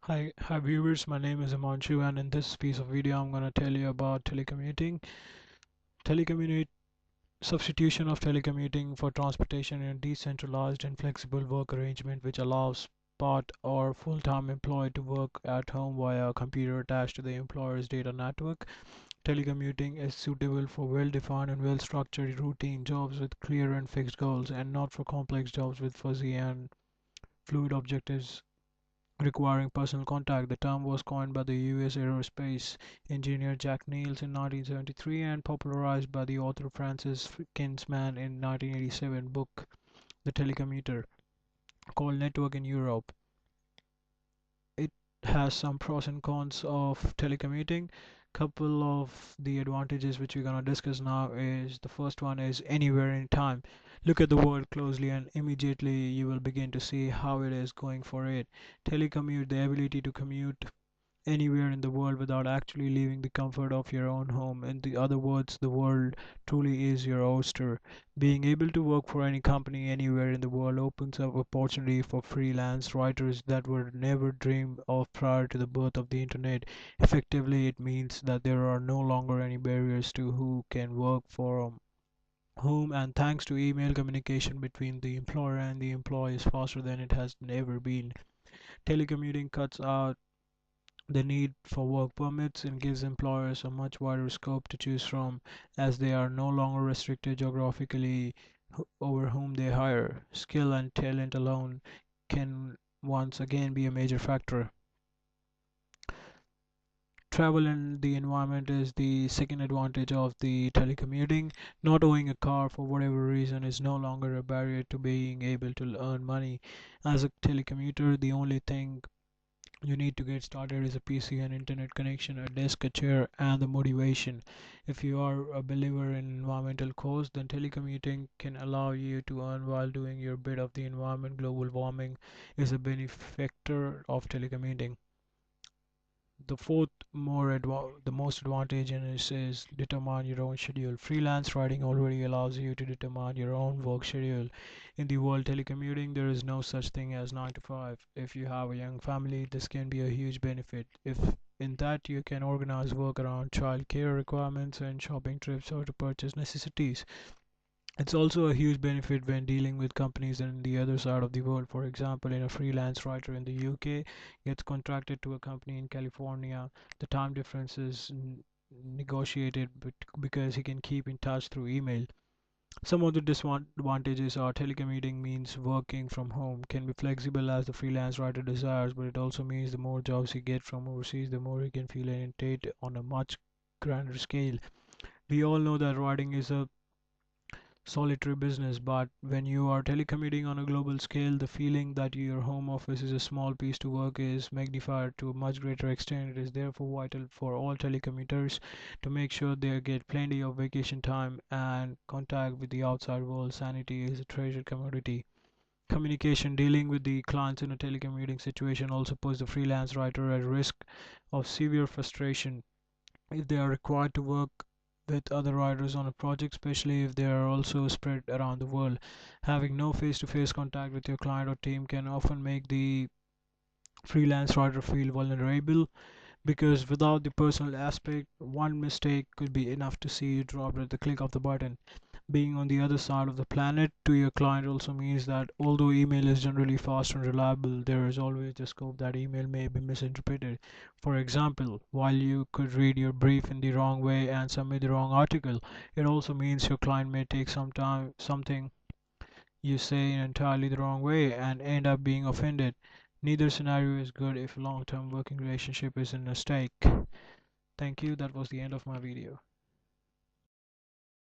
Hi viewers, my name is Himanshu and in this piece of video I'm going to tell you about telecommuting. Telecommute Substitution of telecommuting for transportation in a decentralized and flexible work arrangement which allows part or full-time employee to work at home via a computer attached to the employer's data network. Telecommuting is suitable for well-defined and well-structured routine jobs with clear and fixed goals and not for complex jobs with fuzzy and fluid objectives requiring personal contact. The term was coined by the US aerospace engineer Jack Niels in 1973 and popularized by the author Francis Kinsman in 1987 book The Telecommuter, called Network in Europe. It has some pros and cons of telecommuting. Couple of the advantages which we're going to discuss now is the first one is anywhere anytime. Look at the word closely and immediately you will begin to see how it is going for it. Telecommute, the ability to commute anywhere in the world without actually leaving the comfort of your own home. In the other words, the world truly is your oyster. Being able to work for any company anywhere in the world opens up opportunity for freelance writers that were never dreamed of prior to the birth of the internet. Effectively, it means that there are no longer any barriers to who can work for whom, and thanks to email communication between the employer and the employee is faster than it has ever been. Telecommuting cuts out the need for work permits and gives employers a much wider scope to choose from, as they are no longer restricted geographically over whom they hire. Skill and talent alone can once again be a major factor. Travel and the environment is the second advantage of the telecommuting. Not owning a car for whatever reason is no longer a barrier to being able to earn money. As a telecommuter, the only thing you need to get started is a PC, an internet connection, a desk, a chair, and the motivation. If you are a believer in environmental cause, then telecommuting can allow you to earn while doing your bit of the environment. Global warming is a benefactor of telecommuting. The the most advantageous is determine your own schedule. Freelance writing already allows you to determine your own work schedule. In the world telecommuting, there is no such thing as 9 to 5. If you have a young family, this can be a huge benefit. If in that you can organize work around child care requirements and shopping trips or to purchase necessities. It's also a huge benefit when dealing with companies on the other side of the world. For example, in a freelance writer in the UK gets contracted to a company in California, the time difference is negotiated because he can keep in touch through email. Some of the disadvantages are telecommuting means working from home can be flexible as the freelance writer desires, but it also means the more jobs he gets from overseas, the more he can feel oriented on a much grander scale. We all know that writing is a solitary business, but when you are telecommuting on a global scale, the feeling that your home office is a small piece to work is magnified to a much greater extent. It is therefore vital for all telecommuters to make sure they get plenty of vacation time and contact with the outside world. Sanity is a treasured commodity. Communication dealing with the clients in a telecommuting situation also puts the freelance writer at risk of severe frustration if they are required to work with other writers on a project, especially if they are also spread around the world. Having no face to face contact with your client or team can often make the freelance writer feel vulnerable because without the personal aspect, one mistake could be enough to see you dropped at the click of the button. Being on the other side of the planet to your client also means that although email is generally fast and reliable, there is always the scope that email may be misinterpreted. For example, while you could read your brief in the wrong way and submit the wrong article, it also means your client may take something you say in entirely the wrong way and end up being offended. Neither scenario is good if a long-term working relationship is in a stake. Thank you. That was the end of my video.